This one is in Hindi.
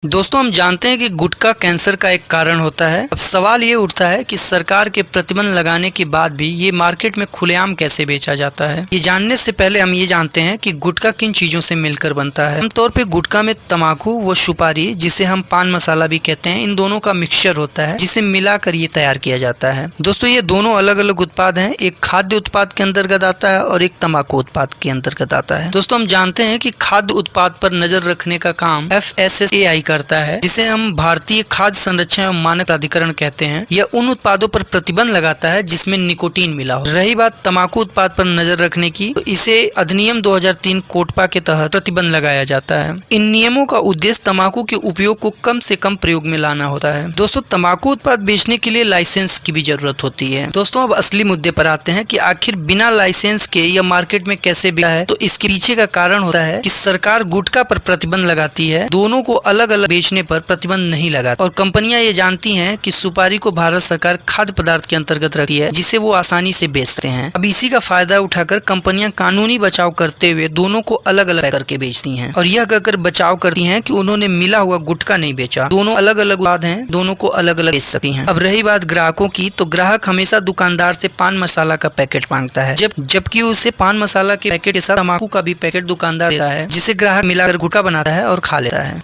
दोस्तों हम जानते हैं कि गुटखा कैंसर का एक कारण होता है। अब सवाल ये उठता है कि सरकार के प्रतिबंध लगाने के बाद भी ये मार्केट में खुलेआम कैसे बेचा जाता है। ये जानने से पहले हम ये जानते हैं कि गुटखा किन चीजों से मिलकर बनता है। आमतौर पे गुटखा में तंबाकू व सुपारी, जिसे हम पान मसाला भी कहते हैं, इन दोनों का मिक्सचर होता है जिसे मिलाकर ये तैयार किया जाता है। दोस्तों ये दोनों अलग अलग उत्पाद हैं, एक खाद्य उत्पाद के अंतर्गत आता है और एक तंबाकू उत्पाद के अंतर्गत आता है। दोस्तों हम जानते हैं कि खाद्य उत्पाद पर नजर रखने का काम FSSAI करता है, जिसे हम भारतीय खाद्य संरक्षण एवं मानक प्राधिकरण कहते हैं। यह उन उत्पादों पर प्रतिबंध लगाता है जिसमें निकोटीन मिला हो। रही बात तंबाकू उत्पाद पर नजर रखने की, तो इसे अधिनियम 2003 कोटपा के तहत प्रतिबंध लगाया जाता है। इन नियमों का उद्देश्य तंबाकू के उपयोग को कम से कम प्रयोग में लाना होता है। दोस्तों तंबाकू उत्पाद बेचने के लिए लाइसेंस की भी जरूरत होती है। दोस्तों अब असली मुद्दे पर आते हैं कि आखिर बिना लाइसेंस के यह मार्केट में कैसे बिका है। तो इसके पीछे का कारण होता है कि सरकार गुटखा पर प्रतिबंध लगाती है, दोनों को अलग अलग बेचने पर प्रतिबंध नहीं लगाती। और कंपनियां ये जानती हैं कि सुपारी को भारत सरकार खाद्य पदार्थ के अंतर्गत रखती है, जिसे वो आसानी से बेचते हैं। अब इसी का फायदा उठाकर कंपनियां कानूनी बचाव करते हुए दोनों को अलग अलग करके बेचती हैं और यह कहकर बचाव करती हैं कि उन्होंने मिला हुआ गुटखा नहीं बेचा। दोनों अलग अलग उत्पाद हैं, दोनों को अलग अलग बेच सकती हैं। अब रही बात ग्राहकों की, तो ग्राहक हमेशा दुकानदार से पान मसाला का पैकेट मांगता है, जबकि उसे पान मसाला के पैकेट के साथ तंबाकू का भी पैकेट दुकानदार देता है, जिसे ग्राहक मिलाकर गुटखा बनाता है और खा लेता है।